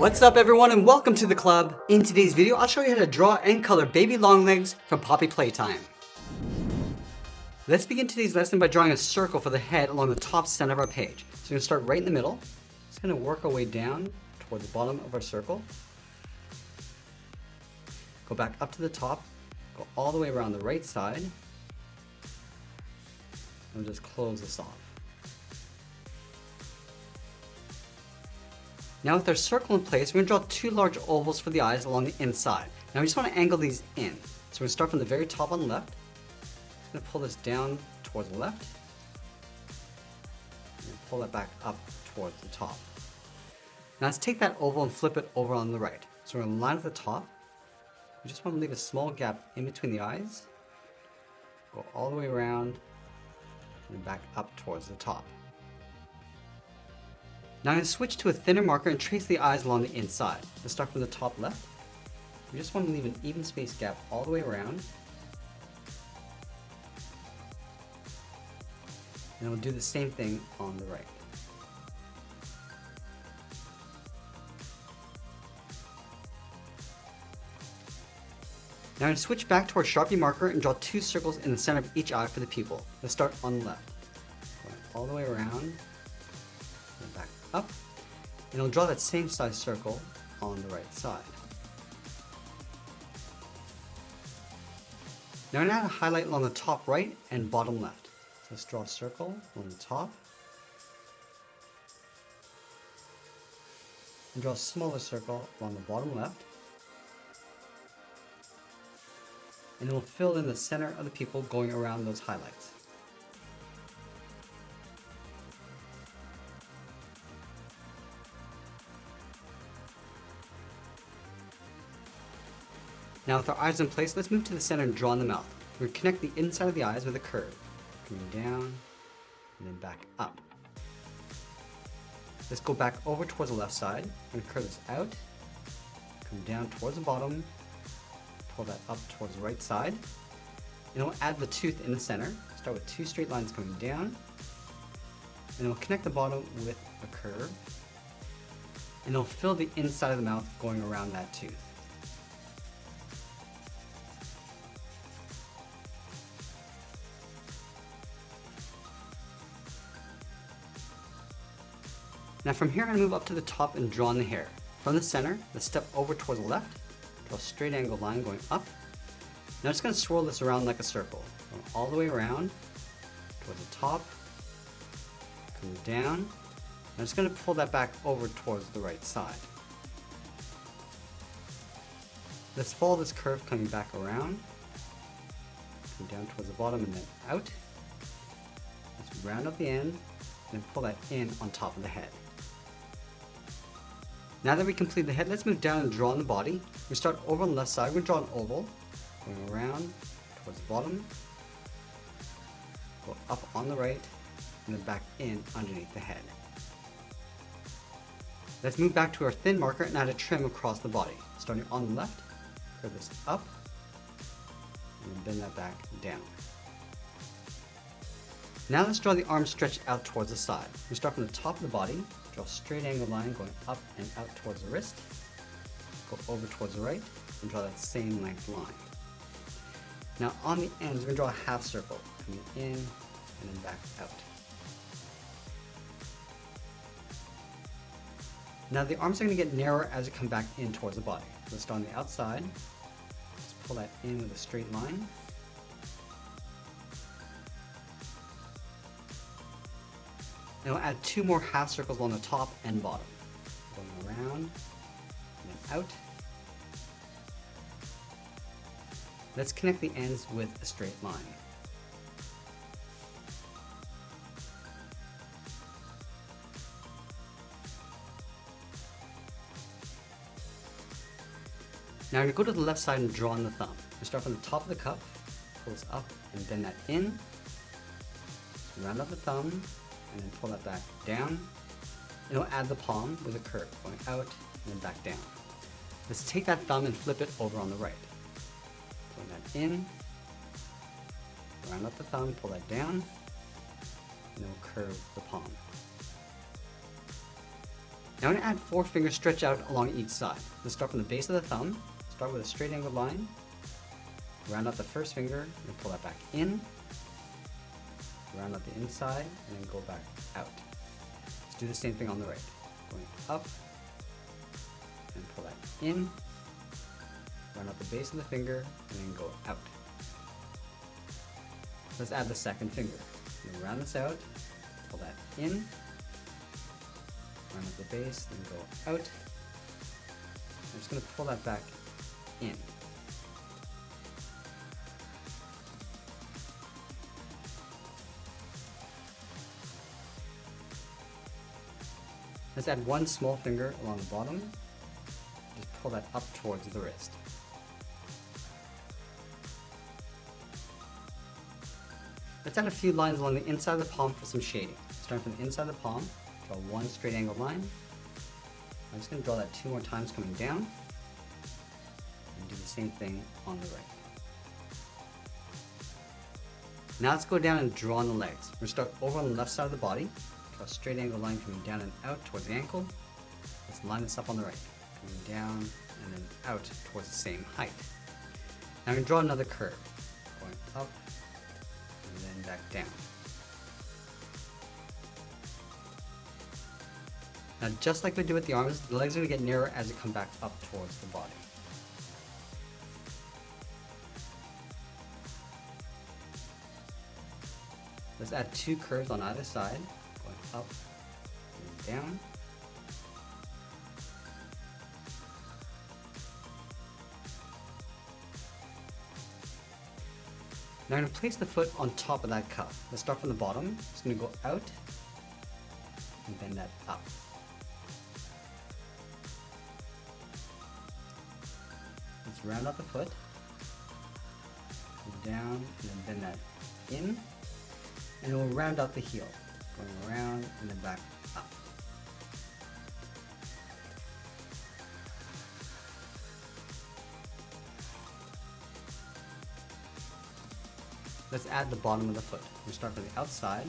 What's up everyone and welcome to the club. In today's video, I'll show you how to draw and color baby long legs from Poppy Playtime. Let's begin today's lesson by drawing a circle for the head along the top center of our page. So we're gonna start right in the middle. Just gonna work our way down toward the bottom of our circle. Go back up to the top, go all the way around the right side. And we'll just close this off. Now with our circle in place, we're going to draw two large ovals for the eyes along the inside. Now we just want to angle these in. So we're going to start from the very top on the left. I'm going to pull this down towards the left. And pull that back up towards the top. Now let's take that oval and flip it over on the right. So we're going to line at the top. We just want to leave a small gap in between the eyes. Go all the way around and back up towards the top. Now I'm going to switch to a thinner marker and trace the eyes along the inside. Let's start from the top left. We just want to leave an even space gap all the way around. And we'll do the same thing on the right. Now I'm going to switch back to our Sharpie marker and draw two circles in the center of each eye for the pupil. Let's start on the left. Going all the way around. Back up, and we'll draw that same size circle on the right side. Now I'm going to add a highlight along the top right and bottom left. So let's draw a circle on the top, and draw a smaller circle along the bottom left, and then we'll fill in the center of the pupil going around those highlights. Now with our eyes in place, let's move to the center and draw in the mouth. We're going to connect the inside of the eyes with a curve. Coming down, and then back up. Let's go back over towards the left side. We're going to curve this out, come down towards the bottom, pull that up towards the right side. And we'll add the tooth in the center. Start with two straight lines coming down. And we'll connect the bottom with a curve. And it'll fill the inside of the mouth going around that tooth. Now from here, I'm going to move up to the top and draw in the hair. From the center, let's step over towards the left, draw a straight angle line going up. Now I'm just going to swirl this around like a circle, going all the way around, towards the top, coming down. I'm just going to pull that back over towards the right side. Let's follow this curve coming back around, come down towards the bottom and then out. Let's round up the end and pull that in on top of the head. Now that we complete the head, let's move down and draw on the body. We start over on the left side. We're going to draw an oval, going around towards the bottom, go up on the right, and then back in underneath the head. Let's move back to our thin marker and add a trim across the body. Starting on the left, curve this up, and then bend that back down. Now let's draw the arms stretched out towards the side. We start from the top of the body, draw a straight angle line going up and out towards the wrist, go over towards the right, and draw that same length line. Now on the ends, we're going to draw a half circle, coming in and then back out. Now the arms are going to get narrower as we come back in towards the body. Let's start on the outside, let's pull that in with a straight line. And we'll add two more half circles along the top and bottom. Going around, and then out. Let's connect the ends with a straight line. Now we're going to go to the left side and draw on the thumb. We start from the top of the cup, pull this up and bend that in. Round up the thumb, and then pull that back down, and we'll add the palm with a curve, going out and then back down. Let's take that thumb and flip it over on the right. Pull that in, round up the thumb, pull that down, and then we'll curve the palm. Now I'm going to add 4 fingers stretched out along each side. Let's start from the base of the thumb, start with a straight angled line, round out the first finger, and pull that back in, round out the inside, and then go back out. Let's do the same thing on the right. Going up, and pull that in, round out the base of the finger, and then go out. Let's add the second finger. Round this out, pull that in, round out the base, then go out. I'm just going to pull that back in. Let's add 1 small finger along the bottom. Just pull that up towards the wrist. Let's add a few lines along the inside of the palm for some shading. Starting from the inside of the palm, draw 1 straight angled line. I'm just going to draw that 2 more times coming down. And do the same thing on the right. Now let's go down and draw on the legs. We're going to start over on the left side of the body. Draw a straight angled line coming down and out towards the ankle. Let's line this up on the right. Coming down and then out towards the same height. Now I'm going to draw another curve. Going up and then back down. Now just like we do with the arms, the legs are going to get narrower as they come back up towards the body. Let's add 2 curves on either side, going up and down. Now I'm going to place the foot on top of that cuff. Let's start from the bottom. It's going to go out and bend that up. Let's round out the foot, down, and then bend that in, and we'll round out the heel, going around and then back up. Let's add the bottom of the foot. We start from the outside,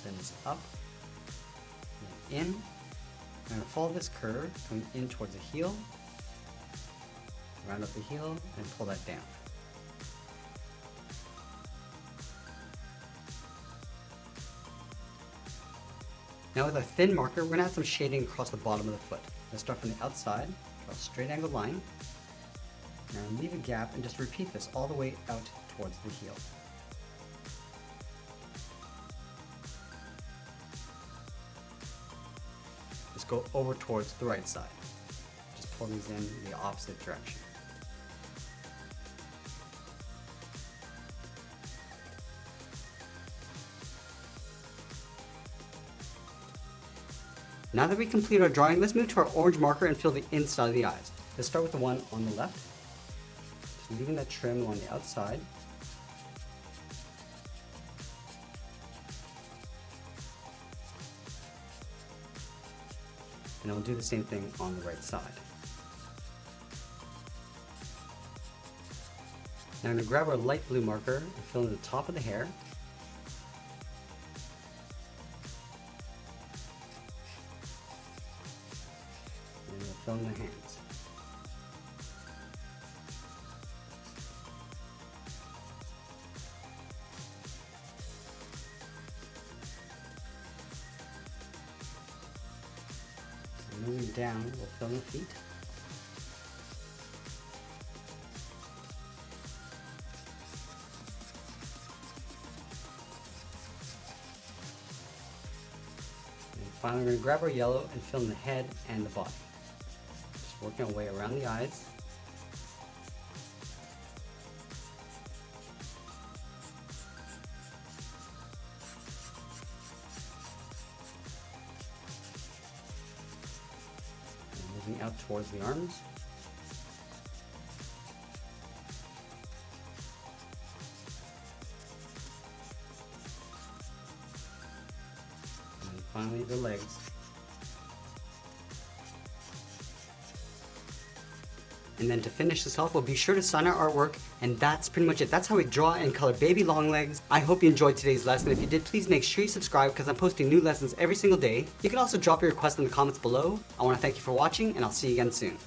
then this up, then in. I'm going to follow this curve, coming in towards the heel, round up the heel, and pull that down. Now with a thin marker, we're going to add some shading across the bottom of the foot. Let's start from the outside, draw a straight angled line, now leave a gap and just repeat this all the way out towards the heel. Just go over towards the right side. Just pull these in the opposite direction. Now that we complete our drawing, let's move to our orange marker and fill the inside of the eyes. Let's start with the one on the left. Just leaving that trim on the outside. And I'll do the same thing on the right side. Now I'm going to grab our light blue marker and fill in the top of the hair. And we'll fill in the hands. Moving down, we'll fill in the feet. And finally, we're going to grab our yellow and fill in the head and the body. Just working our way around the eyes. Moving out towards the arms. And finally the legs. And then to finish this off, we'll be sure to sign our artwork, and that's pretty much it. That's how we draw and color baby long legs. I hope you enjoyed today's lesson. If you did, please make sure you subscribe because I'm posting new lessons every single day. You can also drop your request in the comments below. I want to thank you for watching, and I'll see you again soon.